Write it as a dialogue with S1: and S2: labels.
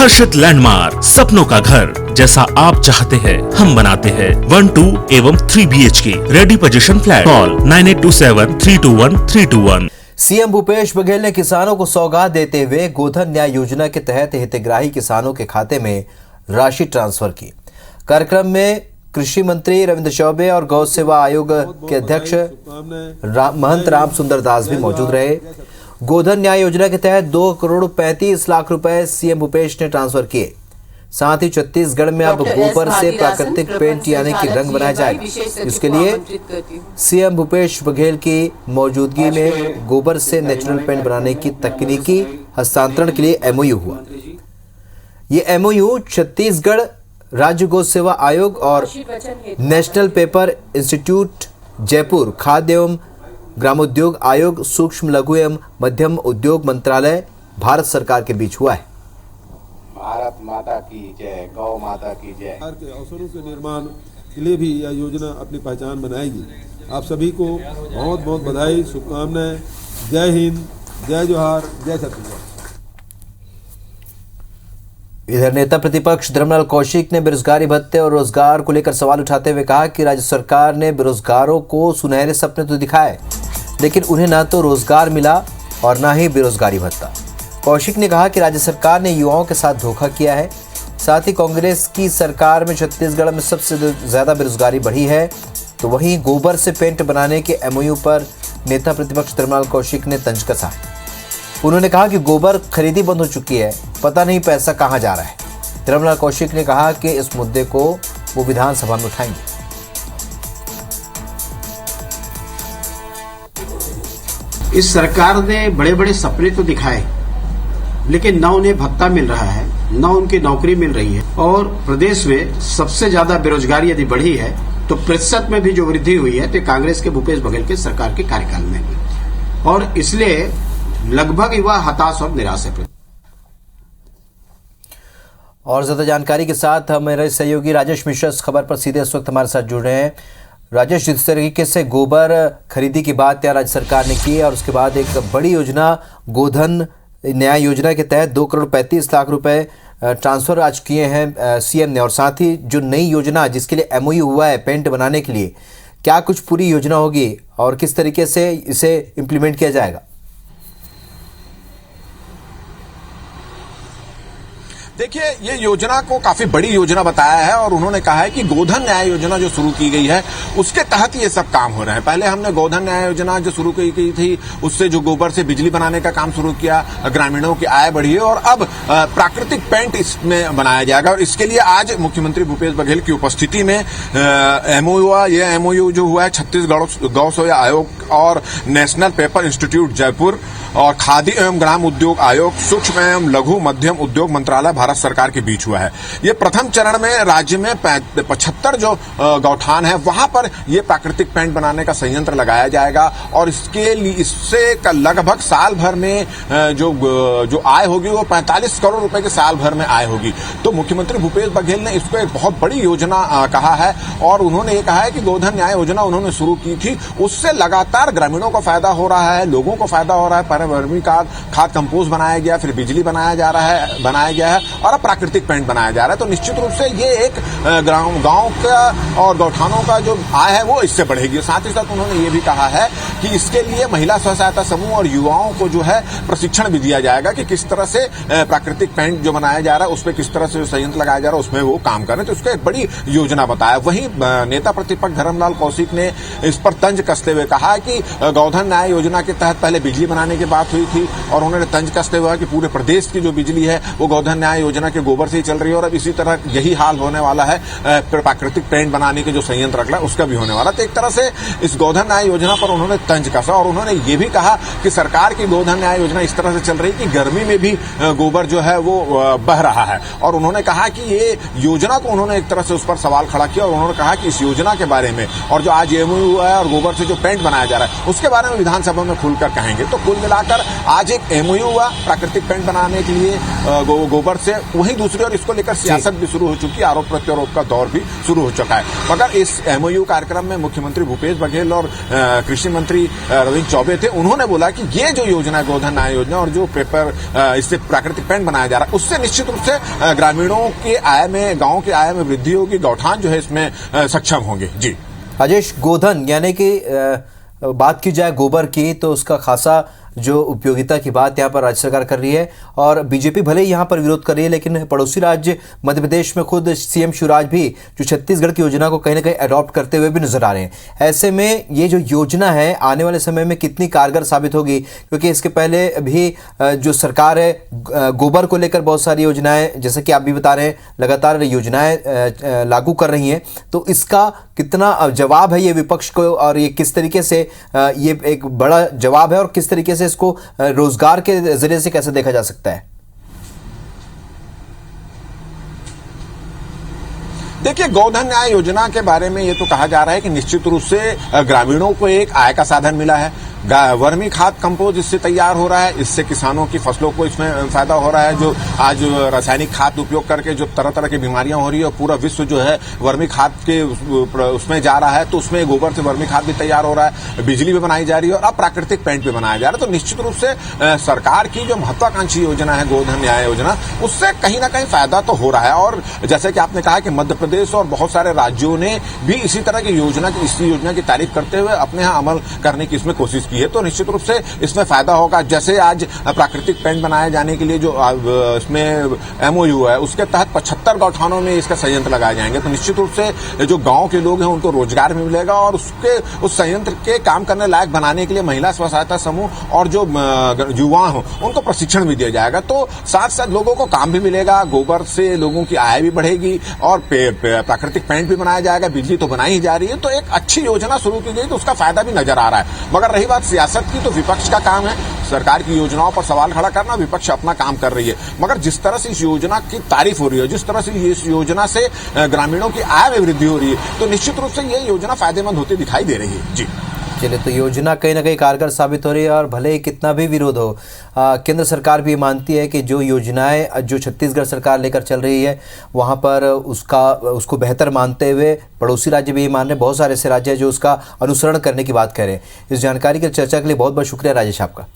S1: आकर्षित लैंडमार्क, सपनों का घर जैसा आप चाहते हैं हम बनाते हैं। 1, 2 एवं 3 BHK ready position flat. Call 9827321321।
S2: CM Bhupesh Baghel ने किसानों को सौगात देते हुए गोधन न्याय योजना के तहत हितग्राही किसानों के खाते में राशि ट्रांसफर की। कार्यक्रम में कृषि मंत्री रविंद्र चौबे और गौ सेवा आयोग के अध्यक्ष महंत राम सुंदर दास भी मौजूद रहे। गोधन न्याय योजना के तहत 2,35,00,000 रुपए सीएम भूपेश ने ट्रांसफर किए। साथ ही छत्तीसगढ़ में अब गोबर से प्राकृतिक पेंट यानी कि रंग बनाया जाएगा। इसके लिए सीएम भूपेश बघेल की मौजूदगी में गोबर से नेचुरल पेंट बनाने की तकनीकी हस्तांतरण के लिए MOU हुआ। ये MOU छत्तीसगढ़ राज्य गौ सेवा आयोग और नेशनल पेपर इंस्टीट्यूट जयपुर, खाद्य एवं ग्रामोद्योग आयोग, सूक्ष्म लघु एवं मध्यम उद्योग मंत्रालय, भारत सरकार के बीच हुआ है।
S3: भारत माता की जय, गौ माता की जय।
S4: के अवसरों के निर्माण के लिए भी यह योजना अपनी पहचान बनाएगी। आप सभी को बहुत बहुत बधाई, शुभकामनाएं। जय हिंद, जय जोहार, जय छत्तीसगढ़।
S2: इधर नेता प्रतिपक्ष धर्मलाल कौशिक ने बेरोजगारी भत्ते और रोजगार को लेकर सवाल उठाते हुए कहा कि राज्य सरकार ने बेरोजगारों को सुनहरे सपने तो दिखाए, लेकिन उन्हें न तो रोजगार मिला और न ही बेरोजगारी भत्ता। कौशिक ने कहा कि राज्य सरकार ने युवाओं के साथ धोखा किया है। साथ ही कांग्रेस की सरकार में छत्तीसगढ़ में सबसे ज्यादा बेरोजगारी बढ़ी है, तो वहीं गोबर से पेंट बनाने के MOU पर नेता प्रतिपक्ष धर्मलाल कौशिक ने तंज कसा है। उन्होंने कहा कि गोबर खरीदी बंद हो चुकी है, पता नहीं पैसा कहां जा रहा है। धर्मलाल कौशिक ने कहा कि इस मुद्दे को वो विधानसभा में उठाएंगे।
S3: इस सरकार ने बड़े बड़े सपने तो दिखाए, लेकिन न उन्हें भत्ता मिल रहा है, न उनकी नौकरी मिल रही है। और प्रदेश में सबसे ज्यादा बेरोजगारी यदि बढ़ी है तो प्रतिशत में भी जो वृद्धि हुई है तो कांग्रेस के भूपेश बघेल के सरकार के कार्यकाल में, और इसलिए लगभग युवा हताश और निराश है।
S2: और ज्यादा जानकारी के साथ हमारे सहयोगी राजेश मिश्रा इस खबर पर सीधे इस वक्त हमारे साथ जुड़ रहे हैं। राजेश, जिस तरीके से गोबर खरीदी की बात यहाँ राज्य सरकार ने की और उसके बाद एक बड़ी योजना गोधन न्याय योजना के तहत 2,35,00,000 रुपए ट्रांसफर आज किए हैं सीएम ने, और साथ ही जो नई योजना जिसके लिए MOU हुआ है पेंट बनाने के लिए, क्या कुछ पूरी योजना होगी और किस तरीके से इसे इम्प्लीमेंट किया जाएगा?
S5: देखिए, ये योजना को काफी बड़ी योजना बताया है और उन्होंने कहा है कि गोधन न्याय योजना जो शुरू की गई है उसके तहत ये सब काम हो रहे हैं। पहले हमने गोधन न्याय योजना जो शुरू की गई थी उससे जो गोबर से बिजली बनाने का काम शुरू किया, ग्रामीणों की आय बढ़ी है, और अब प्राकृतिक पेंट इसमें बनाया जाएगा। और इसके लिए आज मुख्यमंत्री भूपेश बघेल की उपस्थिति में MOU हुआ। ये MOU जो हुआ है छत्तीसगढ़ गौ सेवा आयोग और नेशनल पेपर इंस्टीट्यूट जयपुर और खाद्य एवं ग्राम उद्योग आयोग, सूक्ष्म एवं लघु मध्यम उद्योग मंत्रालय, भारत सरकार के बीच हुआ है। ये प्रथम चरण में राज्य में 75 जो गौठान है वहां पर ये प्राकृतिक पेंट बनाने का संयंत्र लगाया जाएगा, और इसके लिए इससे लगभग साल भर में जो आय होगी वो 45 करोड़ रुपए के साल भर में आय होगी। तो मुख्यमंत्री भूपेश बघेल ने इसको एक बहुत बड़ी योजना कहा है, और उन्होंने ये कहा है कि गोधन न्याय योजना उन्होंने शुरू की थी, उससे लगातार ग्रामीणों को फायदा हो रहा है, लोगों को फायदा हो रहा है। वर्मी खाद कंपोस्ट बनाया गया, फिर बिजली बनाया गया है और अब प्राकृतिक पेंट बनाया जा रहा है। तो निश्चित रूप से ये एक गांव का और गौठानों का जो आय है वो इससे बढ़ेगी। साथ ही साथ उन्होंने ये भी कहा है कि इसके लिए महिला स्व सहायता समूह और युवाओं को जो है प्रशिक्षण भी दिया जाएगा कि किस तरह से प्राकृतिक पेंट जो बनाया जा रहा है उस पर किस तरह से संयंत्र लगाया जा रहा है उसमें वो काम कर रहे हैं। तो उसका एक बड़ी योजना बताया। वहीं नेता प्रतिपक्ष धर्मलाल कौशिक ने इस पर तंज कसते हुए कहा कि गोधन न्याय योजना के तहत पहले बिजली बनाने की बात हुई थी, और उन्होंने तंज कसते हुए कि पूरे प्रदेश की जो बिजली है वो गोधन न्याय योजना के गोबर से ही चल रही है, और अब इसी तरह यही हाल होने वाला है प्राकृतिक पेंट बनाने के जो संयंत्र रखा है उसका भी होने वाला। तो एक तरह से इस गोधन न्याय योजना पर उन्होंने तंज कसा, और उन्होंने ये भी कहा कि सरकार की गोधन न्याय योजना इस तरह से चल रही है कि गर्मी में भी गोबर जो है वो बह रहा है। और उन्होंने कहा कि ये योजना को उन्होंने एक तरह से उस पर सवाल खड़ा किया, और उन्होंने कहा कि इस योजना के बारे में और जो आज MOU हुआ है और गोबर से जो पेंट बनाया जा रहा है उसके बारे में विधानसभा में खुलकर कहेंगे। तो कुल मिलाकर आज एक MOU हुआ प्राकृतिक पेंट बनाने के लिए गोबर से, वहीं दूसरी ओर इसको लेकर सियासत भी शुरू हो चुकी है, आरोप प्रत्यारोप का दौर भी शुरू हो चुका है। मगर इस MOU कार्यक्रम में मुख्यमंत्री भूपेश बघेल और कृषि मंत्री मंत्री रविंद्र चौबे थे, उन्होंने बोला कि ये जो योजना है गोधन न्याय योजना और जो पेपर इससे प्राकृतिक पेंट बनाया जा रहा है, उससे निश्चित रूप से ग्रामीणों की आय में, गाँव की आय में वृद्धि होगी, गौठान जो है इसमें सक्षम होंगे। जी
S2: राजेश, गोधन यानी कि बात की जाए गोबर की तो उसका खासा जो उपयोगिता की बात यहाँ पर राज्य सरकार कर रही है और बीजेपी भले ही यहाँ पर विरोध कर रही है, लेकिन पड़ोसी राज्य मध्य प्रदेश में खुद सीएम शिवराज भी जो छत्तीसगढ़ की योजना को कहीं ना कहीं अडॉप्ट करते हुए भी नजर आ रहे हैं। ऐसे में ये जो योजना है आने वाले समय में कितनी कारगर साबित होगी, क्योंकि इसके पहले भी जो सरकार है गोबर को लेकर बहुत सारी योजनाएं, जैसे कि आप भी बता रहे हैं, लगातार योजनाएं लागू कर रही हैं, तो इसका कितना जवाब है ये विपक्ष को और ये किस तरीके से ये एक बड़ा जवाब है और किस तरीके से इसको रोजगार के जरिए से कैसे देखा जा सकता है?
S5: देखिए, गोधन न्याय योजना के बारे में ये तो कहा जा रहा है कि निश्चित रूप से ग्रामीणों को एक आय का साधन मिला है। वर्मी खाद कंपोज इससे तैयार हो रहा है, इससे किसानों की फसलों को इसमें फायदा हो रहा है। जो आज रासायनिक खाद उपयोग करके जो तरह तरह की बीमारियां हो रही है, पूरा विश्व जो है वर्मी खाद के उसमें जा रहा है, तो उसमें गोबर से वर्मी खाद भी तैयार हो रहा है, बिजली भी बनाई जा रही है और अब प्राकृतिक पेंट भी बनाया जा रहा है। तो निश्चित रूप से सरकार की जो महत्वाकांक्षी योजना है गोधन न्याय योजना, उससे कहीं ना कहीं फायदा तो हो रहा है। और जैसे कि आपने कहा कि मध्य प्रदेश और बहुत सारे राज्यों ने भी इसी तरह की इस योजना की तारीफ करते हुए अपने यहाँ अमल करने की इसमें कोशिश की है, तो निश्चित रूप से इसमें फायदा होगा। जैसे आज प्राकृतिक पेंट बनाए जाने के लिए जो इसमें एमओयू है, उसके तहत 75 गौठानों में इसका संयंत्र लगाए जाएंगे, तो निश्चित रूप से जो गांव के लोग हैं उनको रोजगार भी मिलेगा और उस संयंत्र के काम करने लायक बनाने के लिए महिला स्व सहायता समूह और जो युवा हो उनको प्रशिक्षण भी दिया जाएगा। तो साथ साथ लोगों को काम भी मिलेगा, गोबर से लोगों की आय भी बढ़ेगी और प्राकृतिक पेंट भी बनाया जाएगा, बिजली तो बनाई ही जा रही है। तो एक अच्छी योजना शुरू की गई तो उसका फायदा भी नजर आ रहा है। मगर रही बात सियासत की, तो विपक्ष का काम है सरकार की योजनाओं पर सवाल खड़ा करना, विपक्ष अपना काम कर रही है। मगर जिस तरह से इस योजना की तारीफ हो रही है, जिस तरह से इस योजना से ग्रामीणों की आय में वृद्धि हो रही है, तो निश्चित रूप से ये योजना फायदेमंद होती दिखाई दे रही है। जी
S2: चलिए, तो योजना कहीं ना कहीं कारगर साबित हो रही है और भले ही कितना भी विरोध हो, केंद्र सरकार भी मानती है कि जो योजनाएं जो छत्तीसगढ़ सरकार लेकर चल रही है वहां पर उसको बेहतर मानते हुए पड़ोसी राज्य भी ये मान रहे, बहुत सारे ऐसे राज्य हैं जो उसका अनुसरण करने की बात कह रहे हैं। इस जानकारी की चर्चा के लिए बहुत बहुत शुक्रिया राजेश आपका।